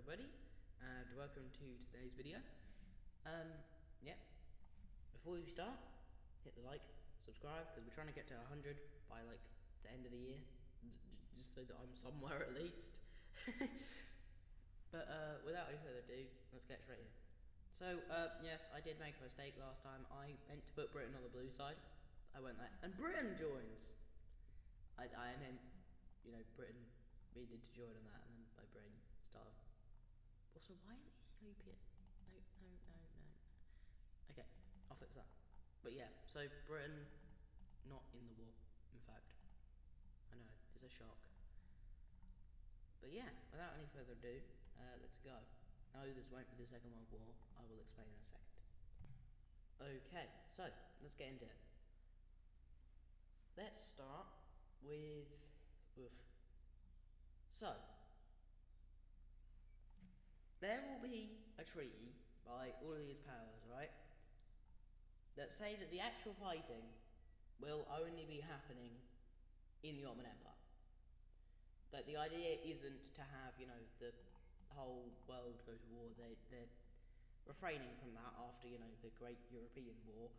everybody, and welcome to today's video. Yeah, before we start, hit the like, subscribe, because we're trying to get to 100 by like the end of the year, just so that I'm somewhere at least. But without any further ado, let's get straight in. So, yes, I did make a mistake last time. I meant to put Britain on the blue side. I went there, and Britain joins! I meant, you know, Britain needed to join on that, and then by Britain, starve. Also, why is it Ethiopia? No. Okay, I'll fix that. But yeah, so Britain, not in the war, in fact. I know, it's a shock. But yeah, without any further ado, let's go. No, this won't be the Second World War. I will explain in a second. Okay, so let's get into it. Let's start with so there will be a treaty by all of these powers, right, that say that the actual fighting will only be happening in the Ottoman Empire. That the idea isn't to have, you know, the whole world go to war. They're refraining from that after, you know, the Great European War.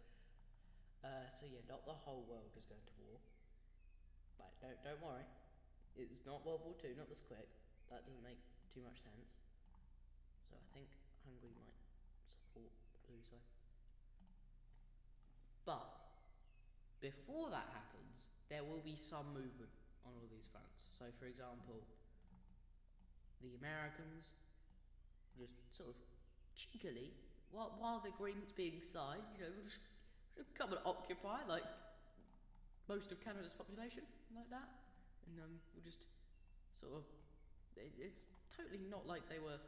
So yeah, not the whole world is going to war. But don't worry, it's not World War II, not this quick. That doesn't make too much sense. So I think Hungary might support the blue side. But before that happens, there will be some movement on all these fronts. So for example, the Americans just sort of cheekily, while the agreement's being signed, you know, just come and occupy like most of Canada's population, like that, and we'll just sort of. It's totally not like they were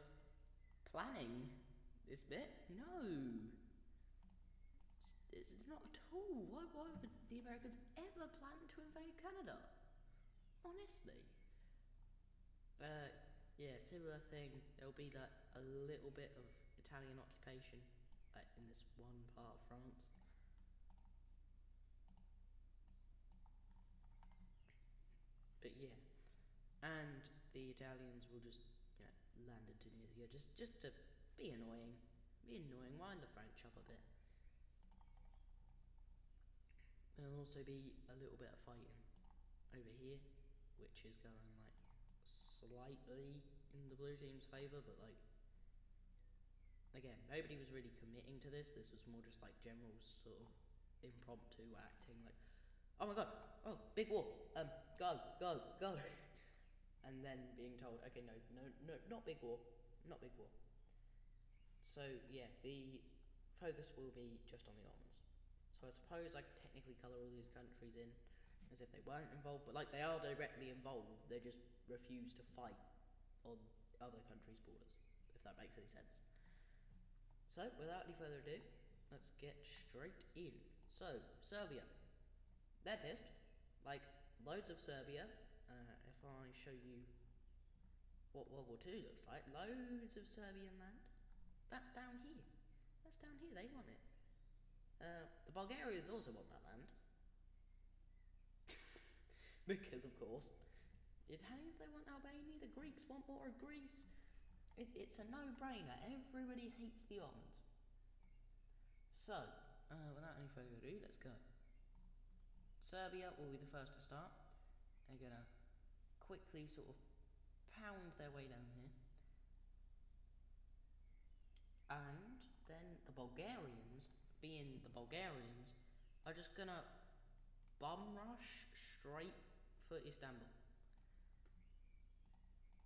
planning this bit. No, it's not at all. Why would the Americans ever plan to invade Canada? Honestly. Yeah, similar thing. There'll be that a little bit of Italian occupation in this one part of France. But yeah, and the Italians will just, you know, land in Tunisia just to be annoying, wind the French up a bit. There'll also be a little bit of fighting over here, which is going like slightly in the blue team's favour, but like, again, nobody was really committing to this. This was more just like general sort of impromptu acting, like, oh my god, oh, big war, go. And then being told, okay, no, not big war. So yeah, the focus will be just on the Ottomans. So I suppose I could technically colour all these countries in as if they weren't involved, but like they are directly involved, they just refuse to fight on other countries' borders, if that makes any sense. So without any further ado, let's get straight in. So, Serbia. They're pissed. Like, loads of Serbia. If I show you what World War II looks like, loads of Serbian land. That's down here. They want it. The Bulgarians also want that land. Because, of course, the Italians, they want Albania. The Greeks want more of Greece. It's a no-brainer. Everybody hates the Ottomans. So, without any further ado, let's go. Serbia will be the first to start. They're gonna quickly sort of pound their way down here. And then the Bulgarians, being the Bulgarians, are just gonna bum rush straight for Istanbul.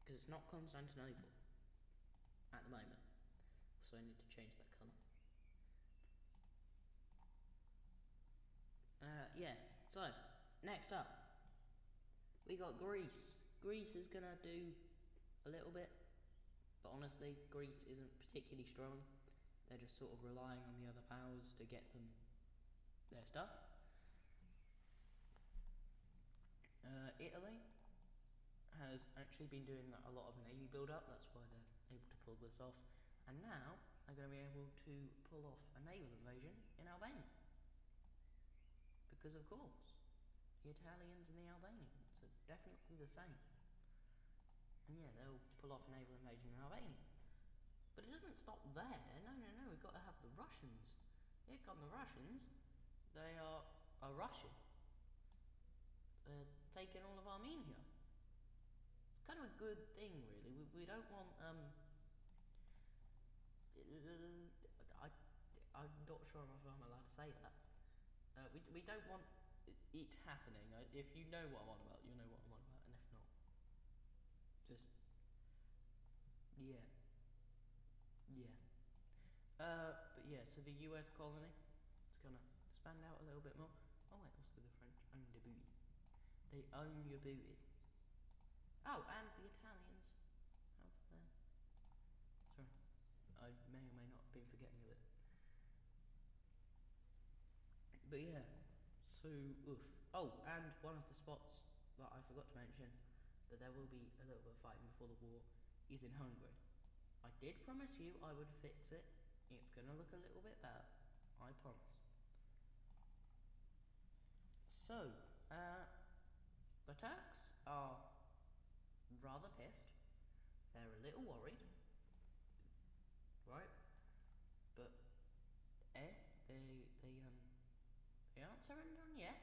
Because it's not Constantinople at the moment. So I need to change that colour. Yeah, so, next up, we got Greece. Greece is gonna do a little bit, but honestly, Greece isn't particularly strong. They're just sort of relying on the other powers to get them their stuff. Italy has actually been doing a lot of navy build-up, that's why they're able to pull this off. And now, they're going to be able to pull off a naval invasion in Albania. Because of course, the Italians and the Albanians are definitely the same. And yeah, they'll pull off a naval invasion in Albania. But it doesn't stop there. No, no, no. We've got to have the Russians. Here come the Russians. They are Russian. Taking all of Armenia. It's kind of a good thing, really. We don't want I'm not sure if I'm allowed to say that. We don't want it happening. If you know what I'm on about, you know what I'm on about, and if not, just yeah, yeah. But yeah, so the U.S. colony, it's gonna expand out a little bit more. Oh wait, also the French own the booty. They own your booty. Oh, and the Italians have their. Sorry, I may or may not have been forgetting of it. But yeah, so oof. Oh, and one of the spots that I forgot to mention that there will be a little bit of fighting before the war is in Hungary. I did promise you I would fix it. It's gonna look a little bit better. I promise. So, the Turks are rather pissed. They're a little worried, right? But they aren't surrendering yet.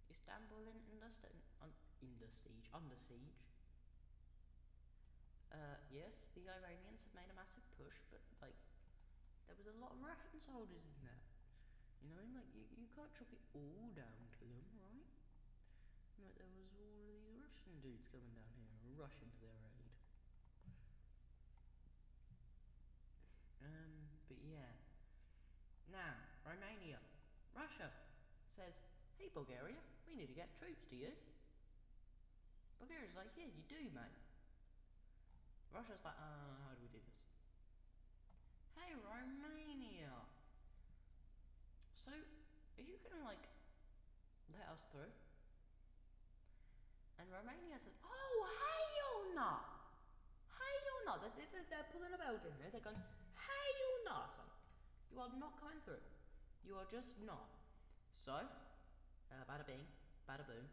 Istanbul under siege. Yes, the Iranians have made a massive push, but like there was a lot of Russian soldiers in there. You know, like you can't chuck it all down to them, right? Like there was all of these Russian dudes coming down here and rushing to their aid. But yeah. Now, Romania. Russia says, hey Bulgaria, we need to get troops to you. Bulgaria's like, yeah, you do, mate. Russia's like, how do we do this? Hey Romania. So, are you gonna like let us through? And Romania says, oh, hell no. Hell no. They're pulling a Belgian here. They're going, hell no, son. You are not coming through. You are just not. So, bada bing, bada boom.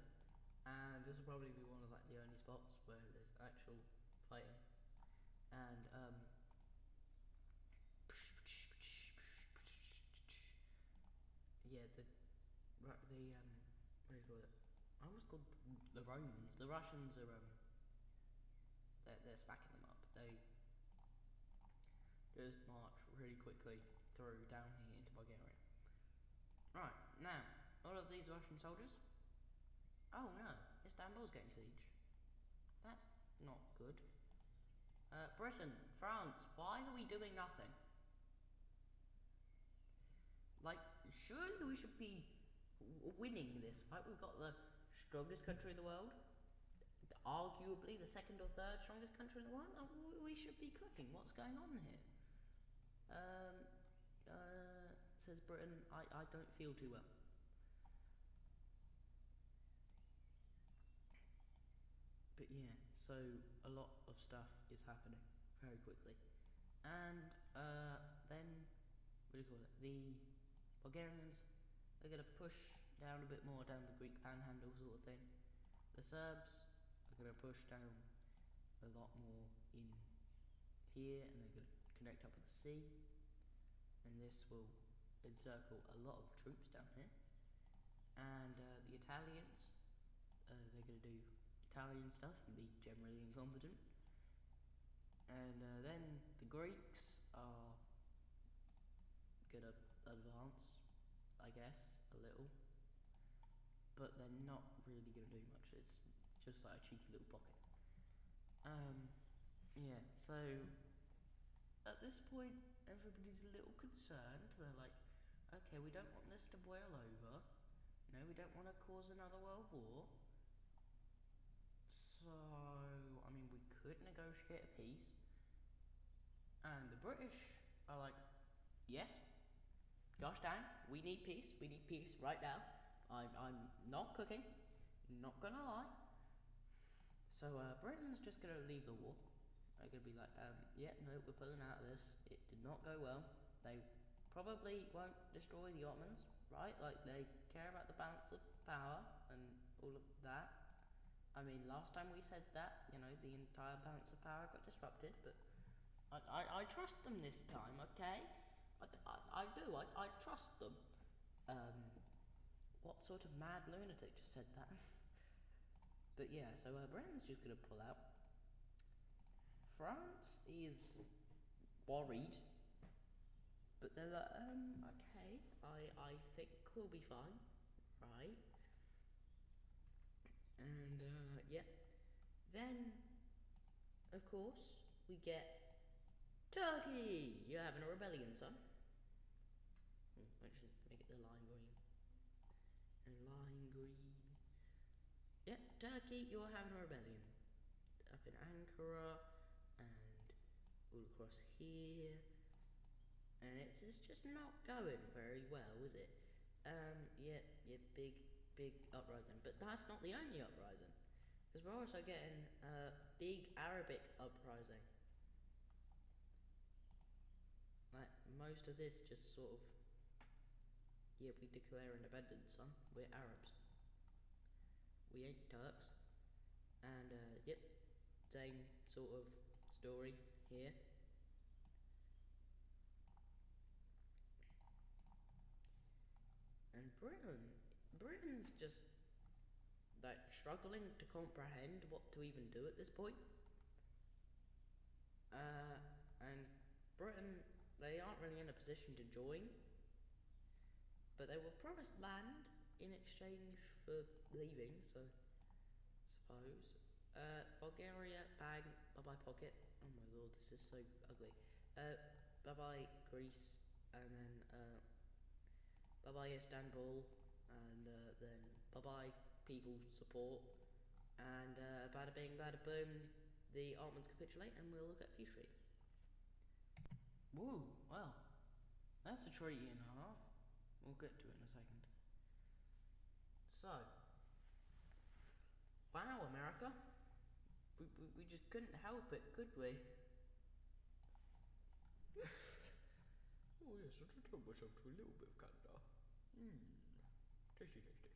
And this will probably be one of like the only spots where there's actual fighting. And, yeah, what do you call it? I almost called the Romans. The Russians are they're smacking them up. They just march really quickly through down here into Bulgaria. Right, now, all of these Russian soldiers. Oh no, Istanbul's getting siege. That's not good. Britain, France, why are we doing nothing? Like, surely we should be winning this, right? We've got the strongest country in the world, arguably the second or third strongest country in the world. We should be cooking. What's going on here? Says Britain, I don't feel too well. But yeah, so a lot of stuff is happening very quickly. And then, what do you call it? The Bulgarians, they're going to push down a bit more down the Greek panhandle sort of thing. The Serbs are going to push down a lot more in here, and they're going to connect up with the sea. And this will encircle a lot of troops down here. And the Italians, they're going to do Italian stuff and be generally incompetent. And then the Greeks are going to advance, I guess, a little. But they're not really going to do much. It's just like a cheeky little pocket. Yeah, so at this point, everybody's a little concerned. They're like, okay, we don't want this to boil over. You know, we don't want to cause another world war. So, I mean, we could negotiate a peace. And the British are like, yes, gosh dang, we need peace. We need peace right now. I'm not cooking, not gonna lie. So Britain's just gonna leave the war. They're gonna be like, yeah, no, we're pulling out of this. It did not go well. They probably won't destroy the Ottomans, right? Like they care about the balance of power and all of that. I mean, last time we said that, you know, the entire balance of power got disrupted, but I trust them this time, okay? I do, I trust them. What sort of mad lunatic just said that? But yeah, so Britain's just gonna pull out. France is worried, but they're like, okay, I think we'll be fine, right? And yeah, then of course we get Turkey. You're having a rebellion, son. Actually, make it the lime green and lime green. Yeah, Turkey, you're having a rebellion up in Ankara and all across here, and it's just not going very well, is it? Yeah, big uprising, but that's not the only uprising, because we're also getting a big Arabic uprising. Like most of this just sort of, yeah, we declare independence, son. We're Arabs. We ain't Turks. And yep, same sort of story here. And Britain's just like struggling to comprehend what to even do at this point. And Britain, they aren't really in a position to join, but they were promised land in exchange for leaving, so suppose. Bulgaria, bang, bye bye pocket. Oh my lord, this is so ugly. Bye bye Greece, and then bye bye Istanbul, and then bye bye people support, and bada bing, bada boom, the Ottomans capitulate, and we'll look at peace treaty. Woo, well, that's a treaty and a half. We'll get to it in a second. So, wow, America. We just couldn't help it, could we? Oh yes, I just help myself to a little bit of Canada. Tasty, tasty.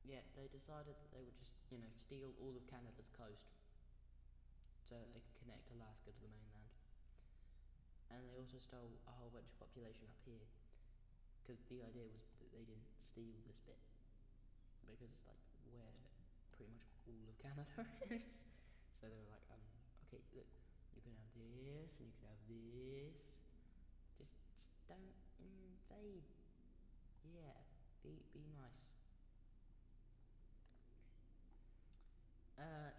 Yeah, they decided that they would just, steal all of Canada's coast so they could connect Alaska to the mainland. And they also stole a whole bunch of population up here, because the idea was that they didn't steal this bit, because it's like where pretty much all of Canada is. So they were like, okay, look, you can have this, and you can have this. Just don't invade. Yeah, be nice.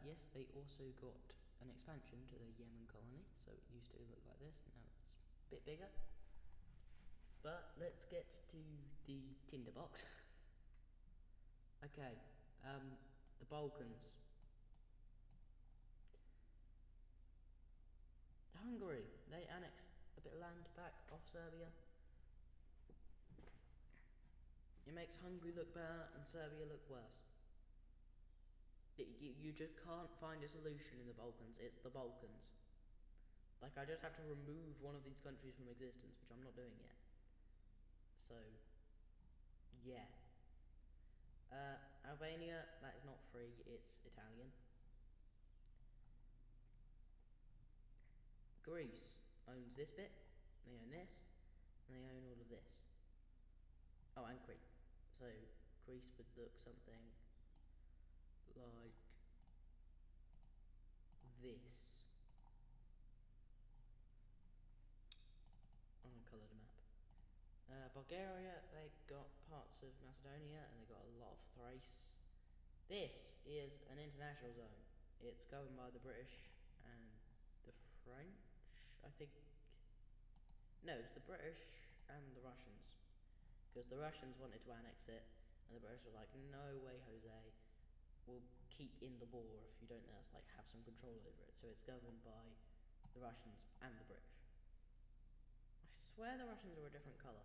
Yes, they also got an expansion to the Yemen colony, so it used to look like this, now it's a bit bigger. But let's get to the tinderbox. Okay, the Balkans. Hungary, they annexed a bit of land back off Serbia. It makes Hungary look better and Serbia look worse. You just can't find a solution in the Balkans. It's the Balkans. Like, I just have to remove one of these countries from existence, which I'm not doing yet. So, yeah. Albania, that is not free, it's Italian. Greece owns this bit, they own this, and they own all of this. Oh, and Crete. So, Greece would look something like this. I'm gonna colour the map. Bulgaria, they got parts of Macedonia, and they got a lot of Thrace. This is an international zone. It's governed by the British and the French, I think. No, it's the British and the Russians, because the Russians wanted to annex it, and the British were like, no way, Jose, we'll keep in the war if you don't let us like have some control over it. So it's governed by the Russians and the British. I swear the Russians were a different colour.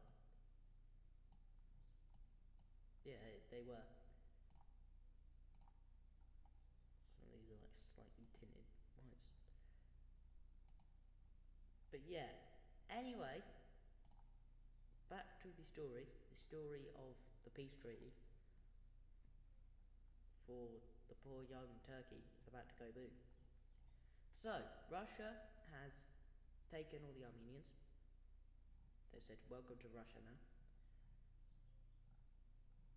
Yeah, they were. Some of these are like slightly tinted whites. But yeah, anyway, back to the story of the peace treaty for the poor young Turkey is about to go boom. So, Russia has taken all the Armenians. They said, welcome to Russia now.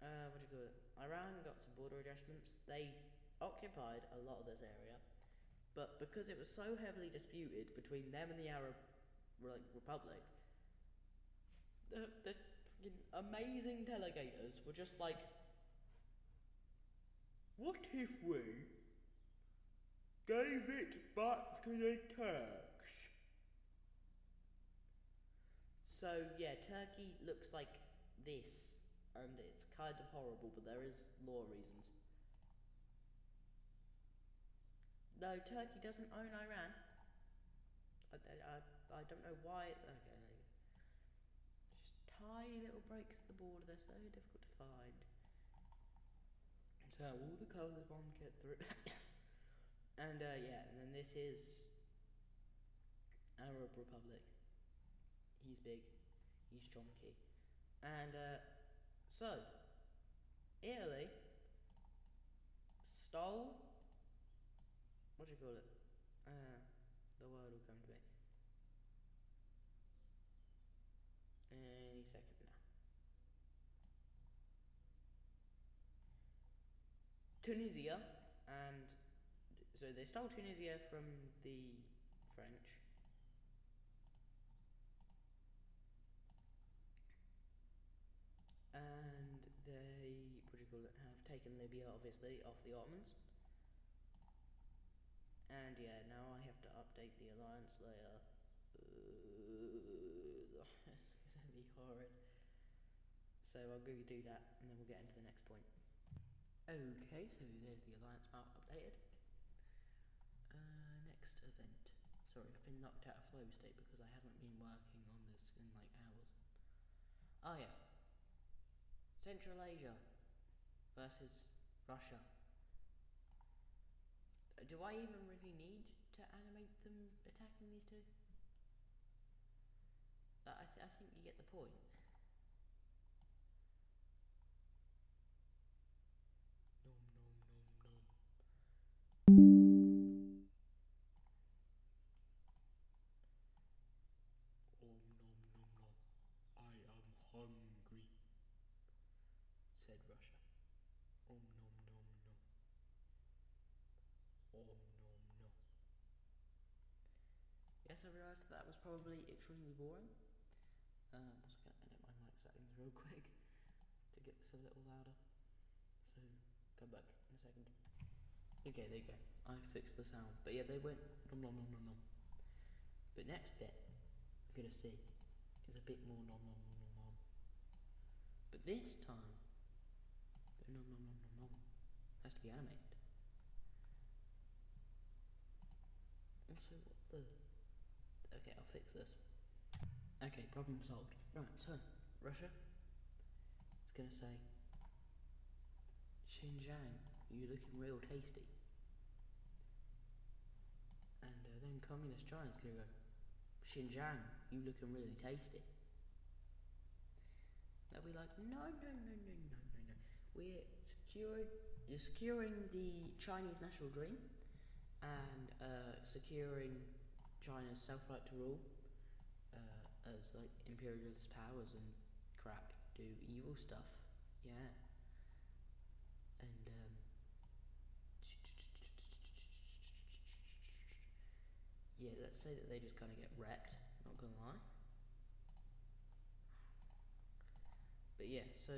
What do you call it? Iran got some border adjustments. They occupied a lot of this area, but because it was so heavily disputed between them and the Arab Republic, the fucking amazing delegators were just like, what if we gave it back to the Turks? So yeah, Turkey looks like this, and it's kind of horrible, but there is law reasons. No, Turkey doesn't own Iran. I don't know why. Okay, there you go. Just tiny little breaks at the border. They're so difficult to find. So all the colours won't get through. And yeah, and then this is Arab Republic. He's big. He's chonky. And so Italy stole. What do you call it? The word will come to me any second now. Tunisia, and so they stole Tunisia from the French. And they, what do you call it, have taken Libya, obviously, off the Ottomans. And yeah, now I have to update the alliance layer. It's gonna be horrid. So I'll go do that, and then we'll get into the next point. Okay, so there's the alliance map updated. Next event. Sorry, I've been knocked out of flow state because I haven't been working on this in like hours. Ah yes. Central Asia versus Russia. Do I even really need to animate them attacking these two? I think you get the point. Nom nom nom nom. Oh nom nom nom. I am hungry, said Russia. Oh nom nom nom. Oh nom nom. Yes, I realised that was probably extremely boring. So I'm just gonna edit my mic settings real quick to get this a little louder. So come back in a second. Okay, there you go. I fixed the sound. But yeah, they went nom nom nom nom nom. But next bit we're gonna see is a bit more nom nom nom nom nom. But this time the nom nom nom nom nom has to be animated. Also, what the? Okay, I'll fix this. Okay, problem solved. Right, so Russia is gonna say, Xinjiang, you looking real tasty. And then Communist China's gonna go, Xinjiang, you looking really tasty. They'll be like, no, no, no, no, no, no, no. You're securing the Chinese national dream and securing China's self-right to rule as like imperialist powers and crap do evil stuff. Yeah. And yeah, let's say that they just kind of get wrecked, not gonna lie. But yeah, so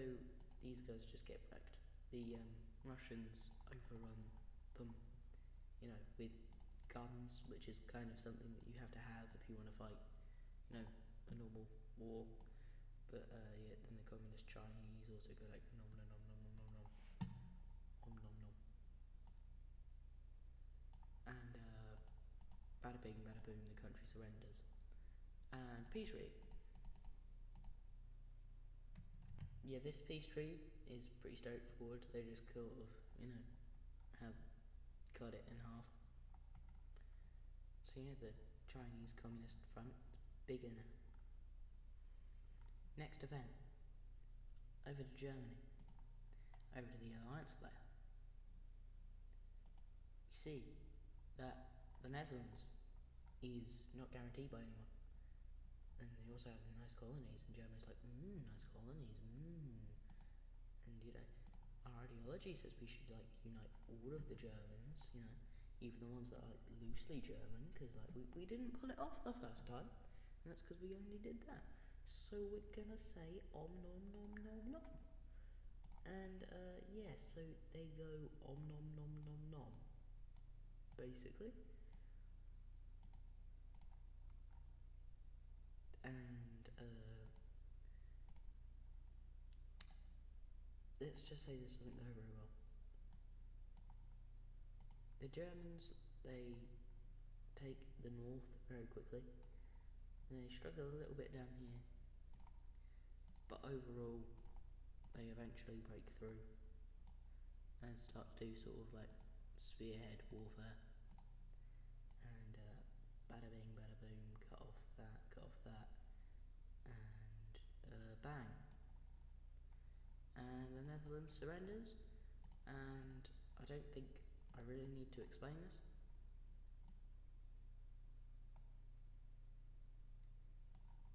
these guys just get wrecked. The Russians overrun them, you know, with guns, which is kind of something that you have to have if you want to fight, you know, a normal war. But yeah, then the Communist Chinese also go like nom nom nom nom nom nom nom nom nom, and bada bing bada boom, the country surrenders, and peace treaty. Yeah, this peace treaty is pretty straightforward. They just kind of, you know, have cut it in half. So yeah, the Chinese Communist Front, big in it. Next event, over to Germany, over to the alliance layer. You see that the Netherlands is not guaranteed by anyone. And they also have the nice colonies, and Germany's like, nice colonies, And, you know, our ideology says we should, like, unite all of the Germans, you know, even the ones that are, like, loosely German, because, like, we didn't pull it off the first time, and that's because we only did that. So we're gonna say om nom nom nom nom. And, yeah, so they go om nom nom nom nom, basically. And, let's just say this doesn't go very well. The Germans, they take the north very quickly. They struggle a little bit down here, but overall, they eventually break through and start to do sort of like spearhead warfare. And bada bing, bada boom, cut off that, and bang. And the Netherlands surrenders, and I don't think I really need to explain this.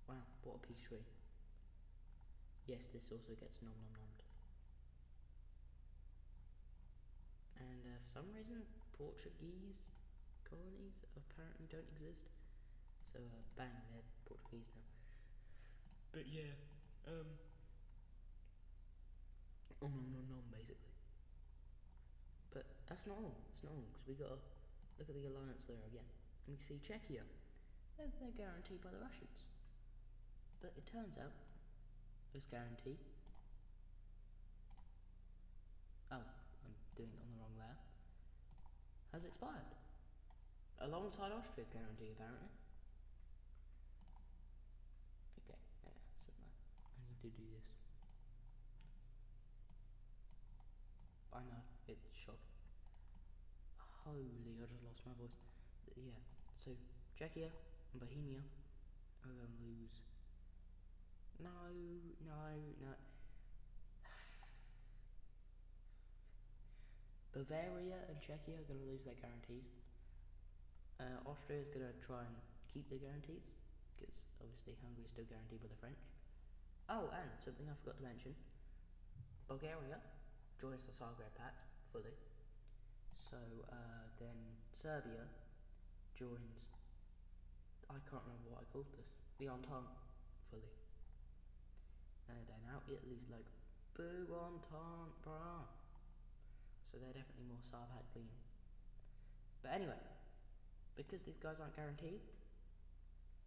Wow, what a peace tree. Yes, this also gets nom nom nommed. And for some reason, Portuguese colonies apparently don't exist. So bang, they're Portuguese now. But yeah, nom nom nom basically. But that's not all. It's not all, because we got to look at the alliance there again. And we see Czechia. They're guaranteed by the Russians. But it turns out this guarantee. Oh, I'm doing it on the wrong layer. Has expired. Alongside Austria's guarantee, apparently. Okay, yeah, so I need to do this. I know, it's shocking. Holy, I just lost my voice. Yeah, so Czechia and Bohemia are going to lose. No. Bavaria and Czechia are going to lose their guarantees. Austria is going to try and keep their guarantees, because obviously Hungary is still guaranteed by the French. Oh, and something I forgot to mention. Bulgaria joins the Zagreb Pact fully. So then Serbia joins, I can't remember what I called this, the Entente fully. And now Italy's like, boo Entente, brah. So they're definitely more Sarbat clean. But anyway, because these guys aren't guaranteed,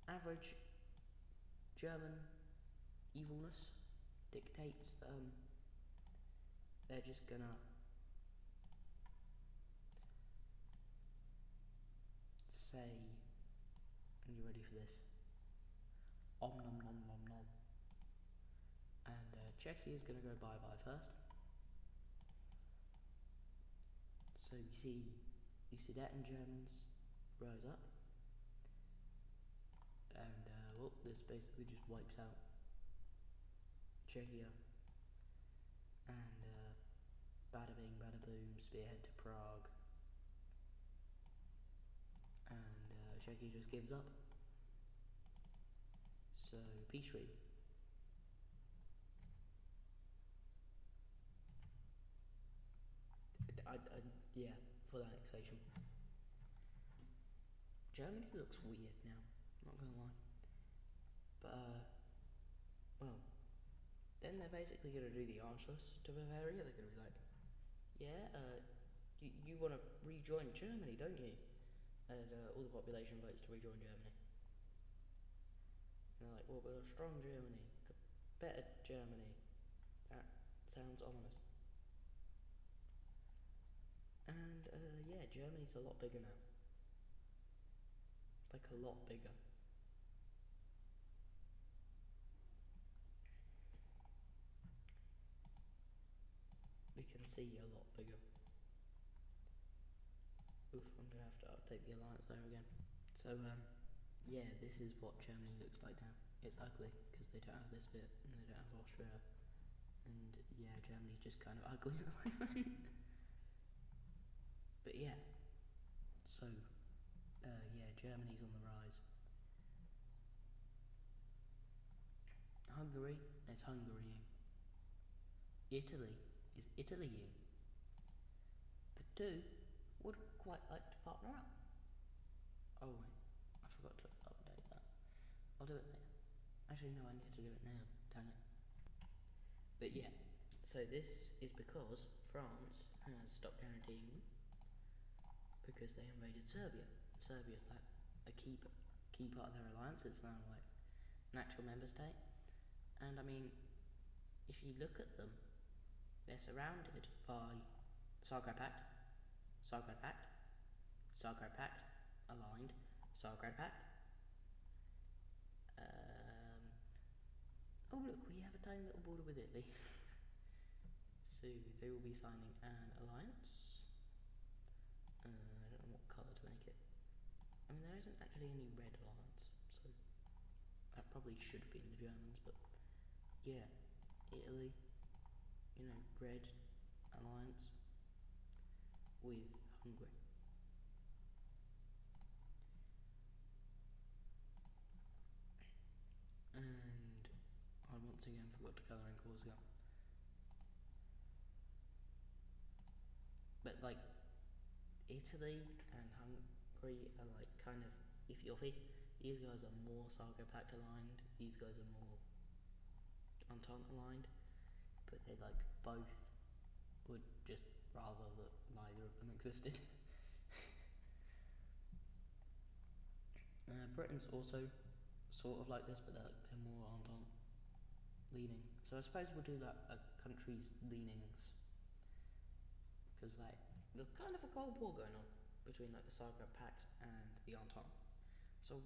average German evilness dictates they're just gonna say, and you ready for this? Om nom nom nom nom. And Czechia is gonna go bye bye first. So you see Sudeten Germans rise up, and well, this basically just wipes out Czechia, and bada bing, bada boom, spearhead to Prague, and Czechia just gives up. So peace treaty. Yeah, full annexation. Germany looks weird now, not gonna lie. But well, then they're basically gonna do the Anschluss to Bavaria. They're gonna be like, yeah, you want to rejoin Germany, don't you? And all the population votes to rejoin Germany. And they're like, well, but a strong Germany, a better Germany. That sounds ominous. And yeah, Germany's a lot bigger now. Like a lot bigger. We can see a lot bigger. Oof, I'm gonna have to update the alliance there again. So yeah, this is what Germany looks like now. It's ugly because they don't have this bit and they don't have Austria. And yeah, Germany's just kind of ugly at the moment. But yeah, so Germany's on the rise. Hungary is Hungarying. Italy is Italying. The two would quite like to partner up. Oh wait, I forgot to update that. I'll do it later. Actually no, I need to do it now, dang it. But yeah, so this is because France has stopped guaranteeing them because they invaded Serbia. Serbia's like a key part of their alliance. It's now like an actual member state. And I mean, if you look at them, they're surrounded by Zagreb Pact, Zagreb Pact, Zagreb Pact, aligned, Zagreb Pact. Oh look, we have a tiny little border with Italy. So they will be signing an alliance. I don't know what colour to make it. I mean, there isn't actually any red alliance, so that probably should have been the Germans, but yeah, Italy, you know, red alliance with Hungary. And I once again forgot to colour in Corsica. But like, Italy and Hungary are like kind of iffy. These guys are more Zagreb Pact aligned, these guys are more Entente aligned, but they like both would just rather that neither of them existed. Britain's also sort of like this, but they're more Entente leaning. So I suppose we'll do that countries' leanings, because like there's kind of a cold war going on between like the Zagreb Pact and the Entente. So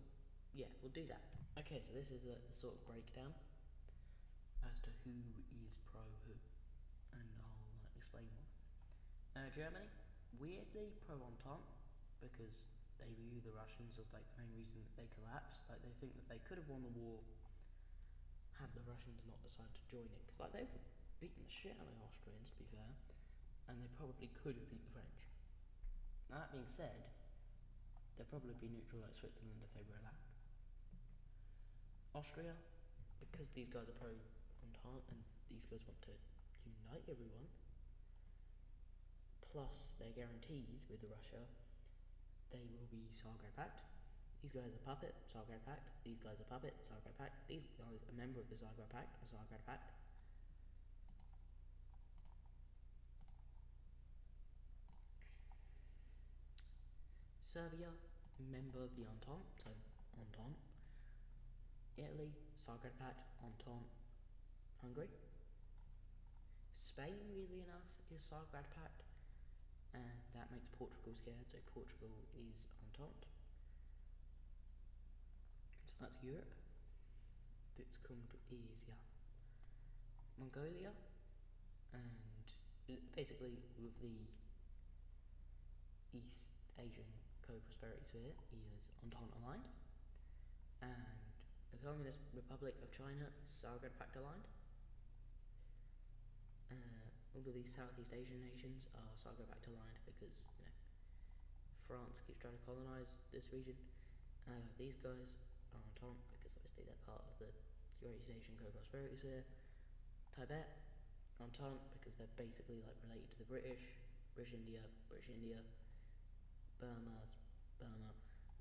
yeah, we'll do that. Okay, so this is a sort of breakdown as to who is pro who, and I'll explain why. Germany, weirdly pro-Entente, because they view the Russians as like the main reason that they collapsed. Like they think that they could have won the war had the Russians not decided to join in, because like they were beating the shit out of the Austrians, to be fair, and they probably could have beat the French. Now that being said, they'd probably be neutral like Switzerland if they were allowed. Austria, because these guys are pro-Entente and these guys want to unite everyone, plus their guarantees with Russia, they will be Zagreb Pact. These guys are puppet, Zagreb Pact. These guys are puppet, Zagreb Pact. These guys are a member of the Zagreb Pact, a Zagreb Pact. Serbia, member of the Entente, so Entente. Italy, Zagreb Pact, Entente, Hungary. Spain, weirdly enough, is Zagreb Pact, and that makes Portugal scared, so Portugal is Entente. So that's Europe. That's come to Asia. Mongolia, and basically all of the East Asian co-prosperity sphere is Entente aligned, and the Communist Republic of China is Zagreb Pact aligned. All of these Southeast Asian nations are Zagreb Pact aligned because, you know, France keeps trying to colonise this region. These guys are Entente because obviously they're part of the East Asian co-prosperity sphere. Tibet, Entente because they're basically like related to the British. British India, Burma,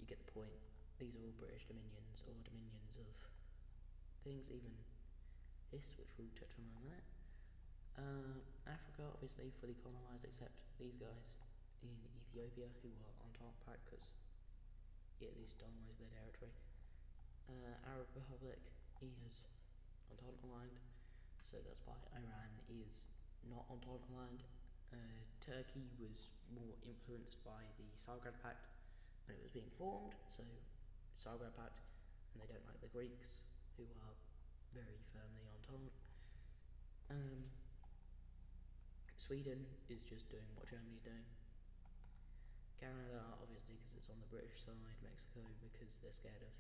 you get the point. These are all British dominions or dominions of things, even this, which we'll touch on in a minute. Africa, obviously fully colonised, except these guys in Ethiopia who are Entente Pact because it at least colonised their territory. Arab Republic is Entente aligned, so that's why Iran is not Entente aligned. Turkey was more influenced by the Zagreb Pact when it was being formed, so Zagreb Pact, and they don't like the Greeks, who are very firmly Entente. Sweden is just doing what Germany's doing. Canada, obviously, because it's on the British side. Mexico, because they're scared of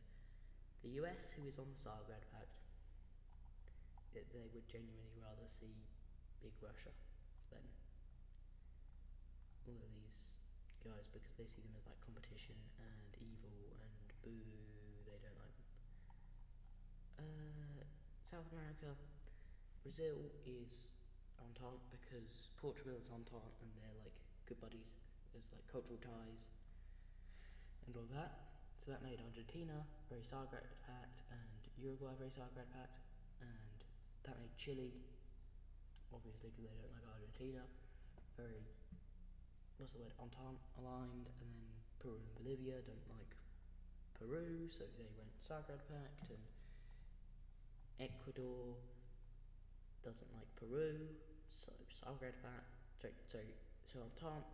the US, who is on the Zagreb Pact. They would genuinely rather see big Russia than all of these guys, because they see them as like competition and evil and South America, Brazil is Entente because Portugal is Entente and they're like good buddies. There's like cultural ties and all that. So that made Argentina very Zagreb pact and Uruguay very Zagreb pact, and that made Chile, obviously because they don't like Argentina, very, what's the word, Entente aligned, and then Peru and Bolivia don't like Peru, so they went Zagreb pact, and Ecuador doesn't like Peru, so Zagreb pact, so Entente.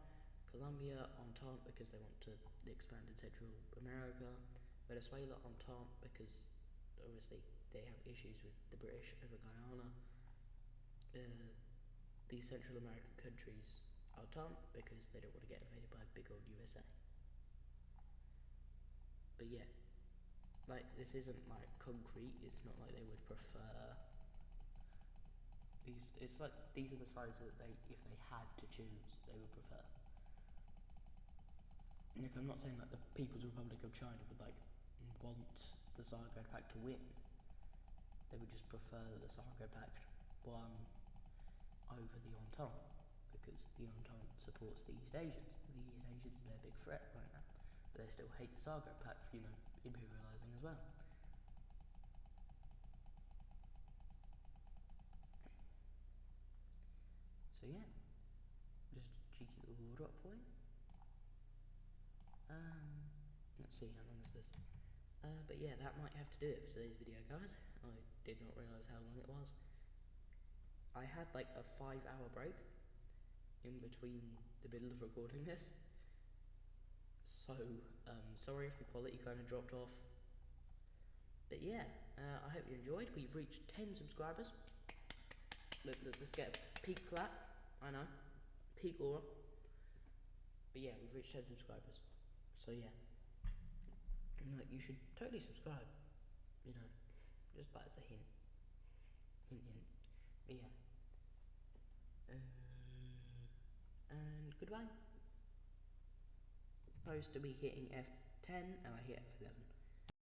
Colombia Entente because they want to expand in Central America. Venezuela Entente because obviously they have issues with the British over Guyana. These Central American countries Entente because they don't want to get invaded by big old USA. But yeah, like this isn't like concrete. It's not like they would prefer these. It's like these are the sides that they, if they had to choose, they would prefer. Look, I'm not saying that the People's Republic of China would like want the Zagreb Pact to win. They would just prefer that the Zagreb Pact won over the Entente because the Entente supports the East Asians. The East Asians are their big threat right now, but they still hate the Zagreb Pact for, imperialising as well. So yeah, just a cheeky little drop for you. Let's see, how long is this? But yeah, that might have to do it for today's video, guys. I did not realise how long it was. I had like a 5-hour break in between the middle of recording this. So, sorry if the quality kind of dropped off. But yeah, I hope you enjoyed. We've reached 10 subscribers. Let's get a peak clap. I know. Peak aura. But yeah, we've reached 10 subscribers. So yeah. Like, you should totally subscribe. Just by as a hint. Hint, hint. But yeah. And goodbye. Supposed to be hitting F10 and I hit F11.